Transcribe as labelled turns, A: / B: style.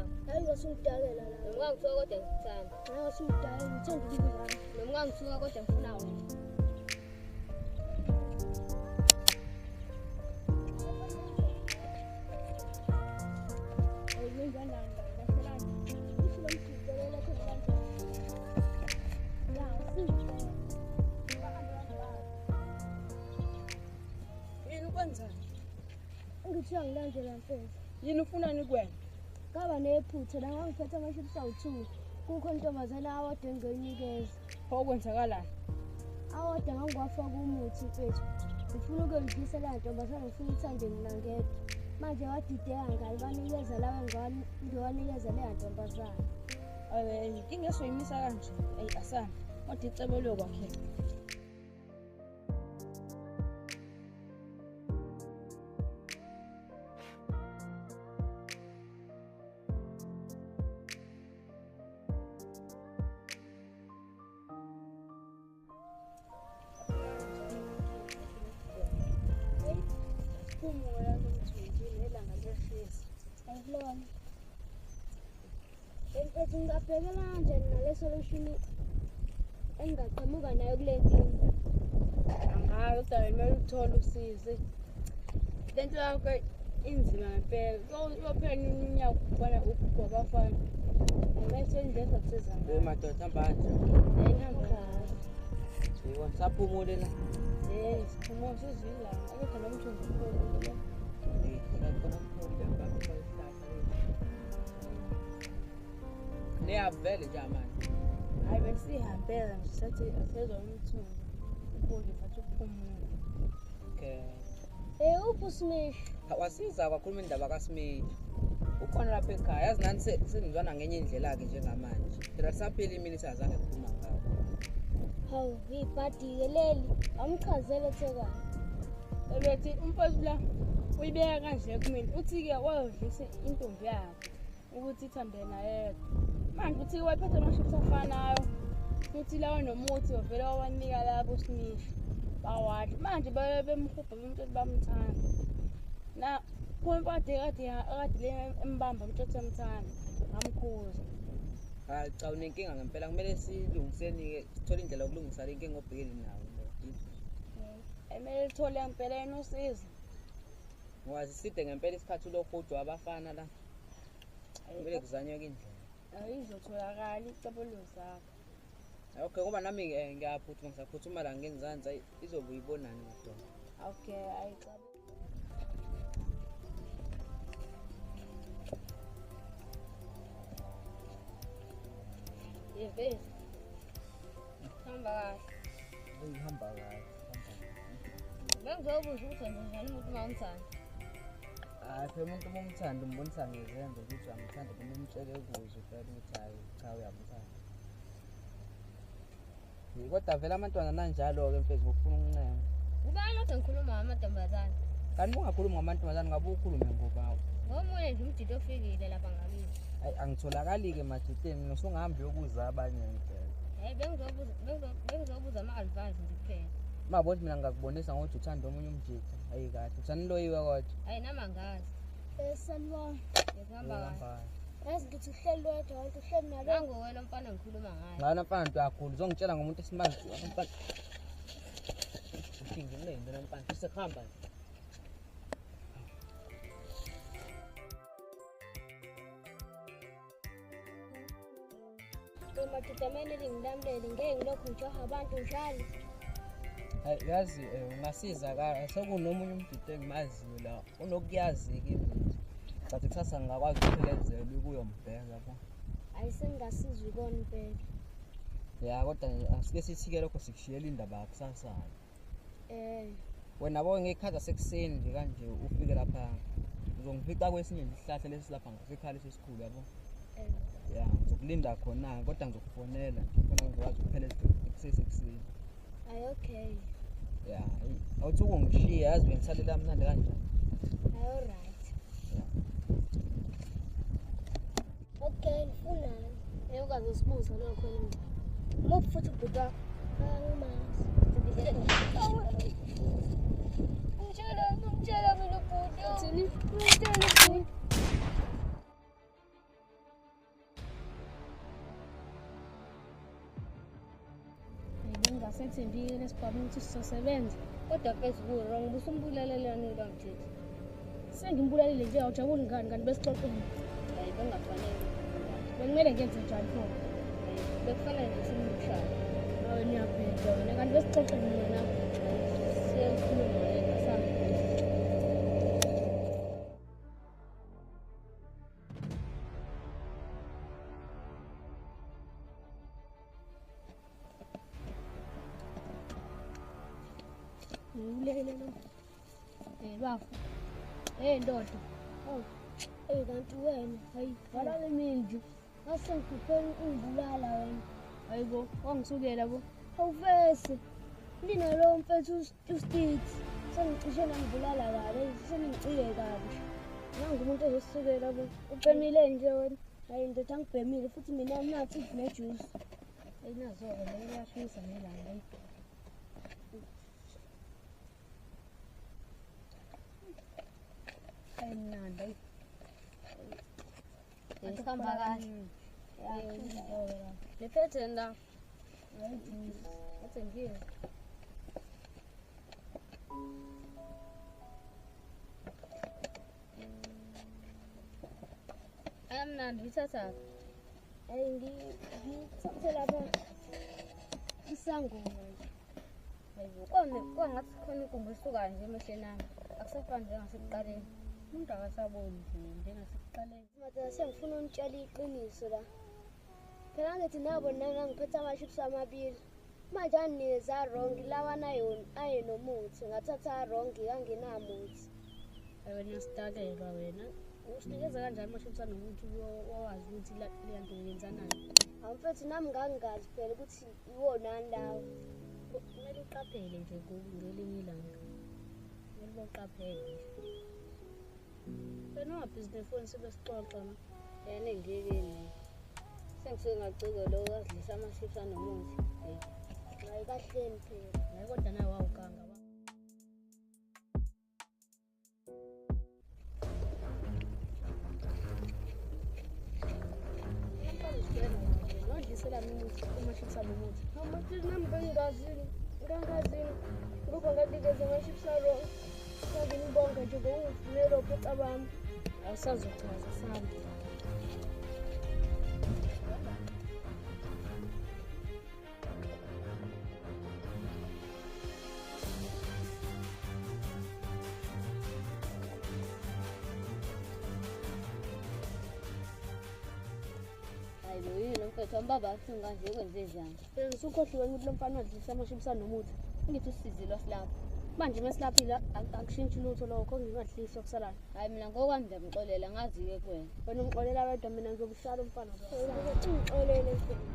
A: nawe.
B: Hayi ngasungidakela la.
A: Noma ngisuka kodwa ngikuthanda.
B: Hayi ngasungidakela ngithanda ukubuzana.
A: Noma ngisuka kodwa ngifuna wena.
B: Ngithiwa ngilandela mfethu.
C: Yini ufunani kuwena?
B: Ngaba nephutha la ngangiphethe amashipsi awu-2. Kukho intombazana awode engiyoyinikeza.
C: Okwenzakalani?
B: Awode ngangiwafaka umuthi mfethu. Ngifuna ukuyodlisa la ntombazana ngifuna ithande mina ngedwa. Manje wadideka ngale banikeza lawe ngiwanikeza leya ntombazana.
C: Inkinga esoyimisa kanje. Asana. Kodwa icebo lokwakhe. Umoya nomthunzi nelanga leshisa.
B: Ayilona. Mfethu ngingabhekela kanjani nale solution engaqhamuka nayo kule nkinga?
C: Angayo kodwa kumele uthole usizo. Lento yakho inzima ngempela. Uyophela iminyaka ukubona ukugoba afana. Mase indlela kusezanga.
D: Madoda manje.
C: Ayihamba kahle.
D: Yebo saphumule la.
C: Siphumule sizila. Akekho nomthunzi kuphela.
D: Niyavele nje manje.
C: Hayi besihambela nje sathi asezwe umthunzi. Ukudla fathi ukuphumula.
D: Okay.
B: Uphi Smith?
D: Wasiza kakhuluma indaba kaSmith. Ukhona lapha ekhaya. Yazi nani senizwana ngenye indlela ke njengamanje. Phela saphela imini sazange ukukhuluma ngayo.
B: Hawu, ibhadi-ke leli. Amchazele Thekwane.
C: Ebethi umfowethu la uyibeka kanje kumina. Uthi-ke wayodlisa intombi yakho ukuthi ithambe naye. Manje uthi wayephethe amashipsi afanayo. Futhi lawa nomuthi wavela wawanika labo Smith. Bawadla. Manje bemhubha umntwana bamthanda. Na kumpade kade le embamba umntwana emthanda. Ngamkhuza.
D: Hayi cha unenkinga ngempela kumele silungiseni ke sithole indlela yokulungisa le nkinga obhekene nayo.
C: Emele lithole ngempela yena usizo.
D: Ngwazi side ngempela isikhathi lokudwa abafana la. Kumele kuzanywe ke indlela.
C: Ayizotholakala icebo zakho.
D: Okay ngoba nami ngiyaphuthuma ngisaphuthuma la ngenzanza izobuya ibonani kodwa.
C: Okay ayicabo.
A: Yevezi. Hamba kahle.
D: Uyihamba kahle.
A: Bengizobuza ukuthi njani umuntu mawumthanda.
D: Phela umuntu omthanda umbonisa ngezenzo ukuthi uyamthanda noma umtshele ukuze phela ukuthi hayi cha uyamthanda. Kodwa vele abantwana nanjalo ke mfethu ngokufuna ukuncenga.
A: Ubani lo ngikhuluma ngamantombazana?
D: Kanti ungakhuluma ngamantombazana ngabe ukhulume ngoba
A: Ngomunye nje umdidi ofikile lapha ngakini.
D: hayi angitholakali ke majiteni nosungahambi yokuza abanye ngempela.
A: Bengizobuza ama-advice nje kuphela.
D: Mabona mina ngakubonisa ngokuthi uthanda omunye umjidi. Hayi kahle uthaniloyiwe kodwa.
A: Hayi nami angazi.
B: Sanibona.
A: Ngihamba kahle.
B: Yazi ngithi uhleli wedwa kanti uhleli nalo.
A: Nanguwena mfana ngikhuluma ngayo.
D: Ngana mfana nto yakhulu uzongitshela ngomuntu esimanzi mfana. Uthini ngilende mfana sesihamba.
B: Madoda lingilamlele ngeke ngilokhu ngijaha abantu njalo.
D: Hayi yazi ungasiza ka sekunomunye umdidi engimaziyo la unokuyazi ke imithi. But kusasa ngakwazi ukuphelezela ukuyombheka yabo.
B: Ayisengasiza ukona impela.
D: Ya kodwa asike sithike lokho sikushiyela indaba yakusasa. Wena yabo ngekhaza sekuseni nje kanje ufike lapha uzongifica kwesinye isihlahla lesilapha ngasekhaya lesikhulu yabo. Ya ngizokulinda khona kodwa ngizokufonela khona ngizokwazi ukupheleza ekuseni.
B: Ay okay.
D: Ya awuthi ungishiya yazi bengisalela mnandi kanjani.
B: Ay alright. Okay ufuna
A: Eyokwazi usibuza lokho nje.
B: lo futhi buda. Angimazi.
A: Umtshela mina ubhuti.
B: Thini? Ngitshela ubhuti.
C: asethembile lesibhamu ukuthi sizosebenza.
A: Kodwa mfethu ku-wrong busumbulalelani bangithethe.
C: Sengimbulalile nje awujabuli ngani kanti besixoxile.
A: Hayi bengafanele.
C: Bekumele ngenze njani pho?
A: Bekufanele nje simshaya.
C: Hayi niyaphetha wena kanti besixoxile mina nawe.
A: Siyakhuluma yena sami.
C: Ngulele lo. Bafu. Ndoda.
B: Oh, kanti wena hayi
C: Wala lemindi.
B: ngasengikhuphela ungibulala wena.
C: Hayibo, wangisukela bo.
B: Awuvese linalo mfethu uStitch sengicishe nangibulala kabi sengicile kabi nangumuntu ezosukela bo ubhemile nje wena hayi ndoda angibhemile futhi mina nathi nejuice
C: Ayinazo-ke leyo iyashisa ngelanga. Ayimnandi.
A: Ngihamba kahle. Liphethe la.
C: Athembile.
A: Ayamnandi ithatha.
B: hayi ngithathe lapha isangoma nje
A: Hayibo kwangathi khona inkumbi esuka nje emehleni ami. Akusafani njengasekuqaleni. Umuntu akasaboni nje njengasekuqaleni.
B: Madala sengifuna unitshela iqiniso la phela ngithi nabo nami ngiphethe ama-chips amabili manje anikeza rongi lawa aye nomuthi ngathatha rongi kangenamuthi
C: Wena uyasidakelwa wena. Usinikeza kanjani ama-chips anomuntu wawazi ukuthi leya nto yenzanani?
B: awumfethu nami ngangingazi phela ukuthi iwonani lawo
C: Kumele uqaphele nje ngelinye ilanga. Kumele uqaphele nje. Wena ungabhizi nefoni sebesixoxa ma.
A: Yena engekeni. Sengisuke ngacika lo adlisa ama-chips anomuthi.
B: hayi kahleni phela
C: Hayi kodwa nawe wawuganga. Nodlisela umuthi ama-chips anomuthi.
B: amathi nami bengingazini ngoba nganikeza ama-chips arongi nganginibonga nje ngokungivumela ophutha bami
C: Awusazochaza sami.
A: Hayibo yini mfethu ambaba afunga nje ukwenze njani.
C: Usukhohliwe ukuthi lo mfana wadlisa ama-chips anomuthi.
A: Ngithi usizile wasilapha.
C: Manje mesilaphile akushintshi lutho lokho ngingadlisi okusalayo.
A: Hayi mina ngokwami ngiyamxolela ngazi-ke kuwena.
C: Wena umxolela wedwa mina ngizobuhlala umfana lo.
B: ngixolele mfethu